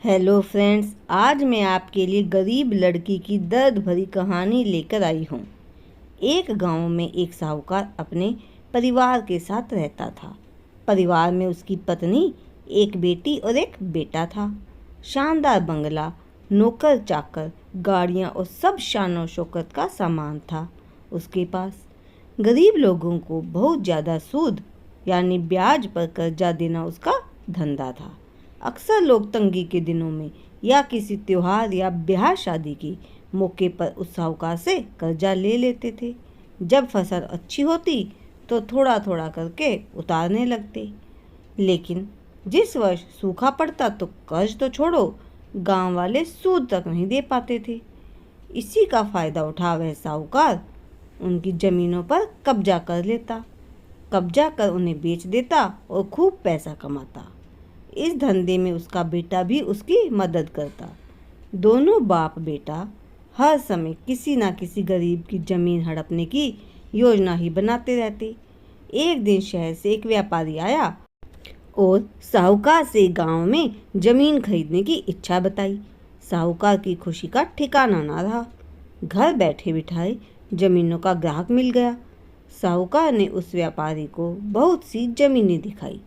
Hello friends, आज मैं आपके लिए गरीब लड़की की दर्द भरी कहानी लेकर आई हूँ। एक गांव में एक साहूकार अपने परिवार के साथ रहता था। परिवार में उसकी पत्नी, एक बेटी और एक बेटा था। शानदार बंगला, नौकर चाकर, गाड़ियाँ और सब शान शौकत का सामान था उसके पास। गरीब लोगों को बहुत ज़्यादा सूद यानी ब्याज पर कर्जा देना उसका धंधा था। अक्सर लोग तंगी के दिनों में या किसी त्योहार या ब्याह शादी के मौके पर उस साहूकार से कर्जा ले लेते थे। जब फसल अच्छी होती तो थोड़ा थोड़ा करके उतारने लगते, लेकिन जिस वर्ष सूखा पड़ता तो कर्ज तो छोड़ो, गांव वाले सूद तक नहीं दे पाते थे। इसी का फायदा उठा वह साहूकार उनकी जमीनों पर कब्जा कर लेता, कब्जा कर उन्हें बेच देता और खूब पैसा कमाता। इस धंधे में उसका बेटा भी उसकी मदद करता। दोनों बाप बेटा हर समय किसी न किसी गरीब की जमीन हड़पने की योजना ही बनाते रहते। एक दिन शहर से एक व्यापारी आया और साहूकार से गांव में जमीन खरीदने की इच्छा बताई। साहूकार की खुशी का ठिकाना ना रहा। घर बैठे बिठाए जमीनों का ग्राहक मिल गया। साहूकार ने उस व्यापारी को बहुत सी जमीनें दिखाई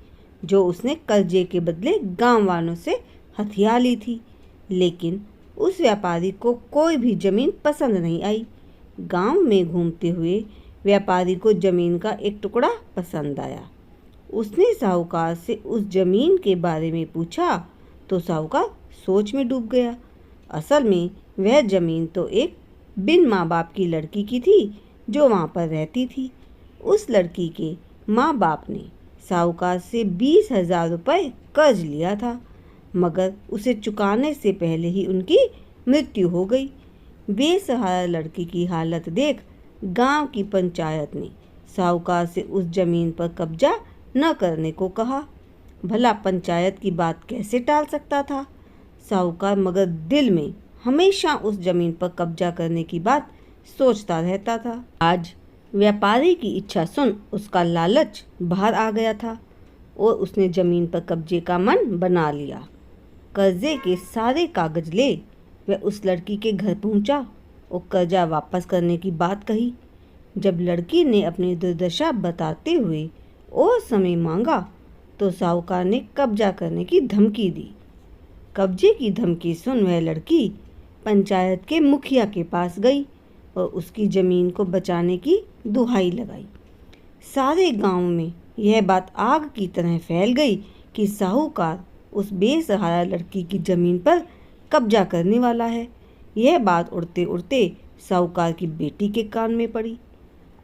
जो उसने कर्जे के बदले गांव वालों से हथिया ली थी, लेकिन उस व्यापारी को कोई भी जमीन पसंद नहीं आई। गांव में घूमते हुए व्यापारी को जमीन का एक टुकड़ा पसंद आया। उसने साहूकार से उस जमीन के बारे में पूछा तो साहूकार सोच में डूब गया। असल में वह जमीन तो एक बिन माँ बाप की लड़की की थी जो वहाँ पर रहती थी। उस लड़की के माँ बाप ने साहूकार से 20,000 रुपये कर्ज लिया था, मगर उसे चुकाने से पहले ही उनकी मृत्यु हो गई। बेसहारा लड़की की हालत देख गांव की पंचायत ने साहूकार से उस जमीन पर कब्जा न करने को कहा। भला पंचायत की बात कैसे टाल सकता था साहूकार, मगर दिल में हमेशा उस जमीन पर कब्जा करने की बात सोचता रहता था। आज व्यापारी की इच्छा सुन उसका लालच बाहर आ गया था और उसने जमीन पर कब्जे का मन बना लिया। कर्जे के सारे कागज ले वह उस लड़की के घर पहुंचा और कर्जा वापस करने की बात कही। जब लड़की ने अपनी दुर्दशा बताते हुए और समय मांगा तो साहूकार ने कब्जा करने की धमकी दी। कब्जे की धमकी सुन वह लड़की पंचायत के मुखिया के पास गई और उसकी जमीन को बचाने की दुहाई लगाई। सारे गांव में यह बात आग की तरह फैल गई कि साहूकार उस बेसहारा लड़की की जमीन पर कब्जा करने वाला है। यह बात उड़ते उड़ते साहूकार की बेटी के कान में पड़ी।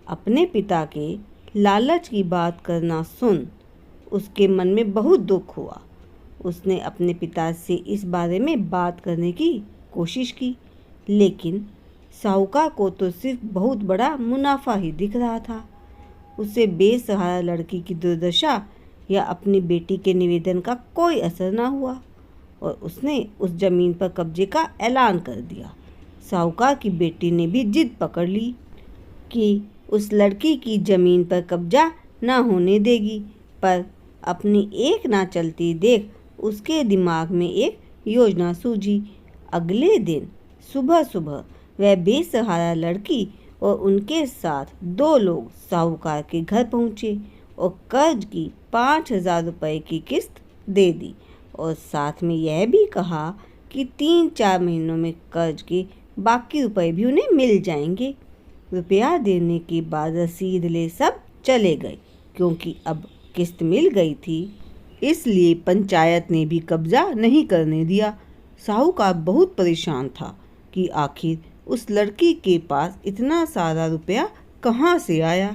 अपने पिता के लालच की बात करना सुन उसके मन में बहुत दुख हुआ। उसने अपने पिता से इस बारे में बात करने की कोशिश की, लेकिन साहूकार को तो सिर्फ बहुत बड़ा मुनाफा ही दिख रहा था। उसे बेसहारा लड़की की दुर्दशा या अपनी बेटी के निवेदन का कोई असर ना हुआ और उसने उस जमीन पर कब्जे का ऐलान कर दिया। साहूकार की बेटी ने भी जिद पकड़ ली कि उस लड़की की जमीन पर कब्जा ना होने देगी, पर अपनी एक ना चलती देख उसके दिमाग में एक योजना सूझी। अगले दिन सुबह सुबह वह बेसहारा लड़की और उनके साथ 2 लोग साहूकार के घर पहुंचे और कर्ज की 5,000 रुपये की किस्त दे दी और साथ में यह भी कहा कि 3-4 महीनों में कर्ज के बाकी रुपए भी उन्हें मिल जाएंगे। रुपया देने के बाद रसीद ले सब चले गए, क्योंकि अब किस्त मिल गई थी, इसलिए पंचायत ने भी कब्जा नहीं करने दिया। साहूकार बहुत परेशान था कि आखिर उस लड़की के पास इतना सारा रुपया कहाँ से आया।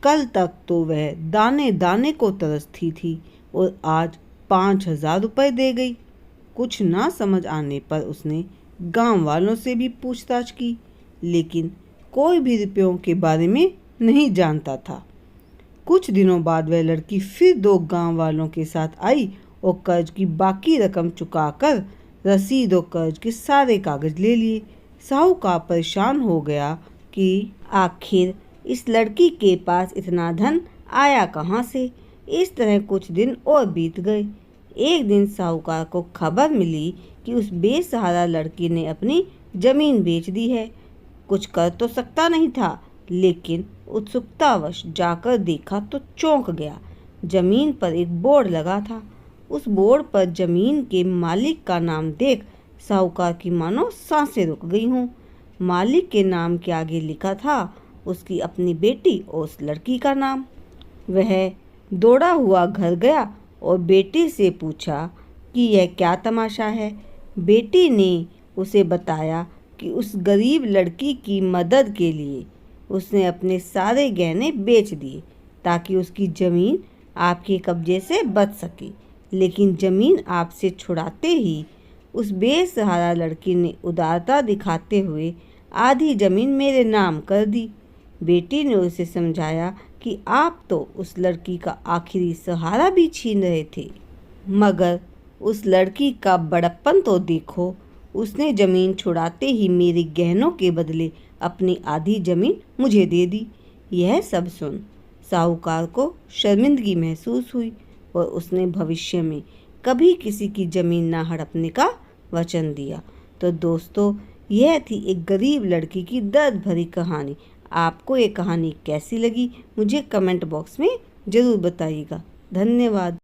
कल तक तो वह दाने दाने को तरसती थी और आज 5,000 रुपये दे गई। कुछ ना समझ आने पर उसने गांव वालों से भी पूछताछ की, लेकिन कोई भी रुपयों के बारे में नहीं जानता था। कुछ दिनों बाद वह लड़की फिर 2 गांव वालों के साथ आई और कर्ज की बाकी रकम चुकाकर रसीद और कर्ज के सारे कागज ले लिए। साहूकार परेशान हो गया कि आखिर इस लड़की के पास इतना धन आया कहाँ से। इस तरह कुछ दिन और बीत गए। एक दिन साहूकार को खबर मिली कि उस बेसहारा लड़की ने अपनी जमीन बेच दी है। कुछ कर तो सकता नहीं था, लेकिन उत्सुकतावश जाकर देखा तो चौंक गया। जमीन पर एक बोर्ड लगा था। उस बोर्ड पर जमीन के मालिक का नाम देख साहूकार की मानो सांसें रुक गई हों। मालिक के नाम के आगे लिखा था उसकी अपनी बेटी और उस लड़की का नाम। वह दौड़ा हुआ घर गया और बेटी से पूछा कि यह क्या तमाशा है। बेटी ने उसे बताया कि उस गरीब लड़की की मदद के लिए उसने अपने सारे गहने बेच दिए ताकि उसकी ज़मीन आपके कब्जे से बच सके। लेकिन ज़मीन आपसे छुड़ाते ही उस बेसहारा लड़की ने उदारता दिखाते हुए आधी ज़मीन मेरे नाम कर दी। बेटी ने उसे समझाया कि आप तो उस लड़की का आखिरी सहारा भी छीन रहे थे, मगर उस लड़की का बड़प्पन तो देखो। उसने ज़मीन छुड़ाते ही मेरे गहनों के बदले अपनी आधी ज़मीन मुझे दे दी। यह सब सुन साहूकार को शर्मिंदगी महसूस हुई और उसने भविष्य में कभी किसी की ज़मीन ना हड़पने का वचन दिया। तो दोस्तों, यह थी एक गरीब लड़की की दर्द भरी कहानी। आपको ये कहानी कैसी लगी मुझे कमेंट बॉक्स में ज़रूर बताइएगा। धन्यवाद।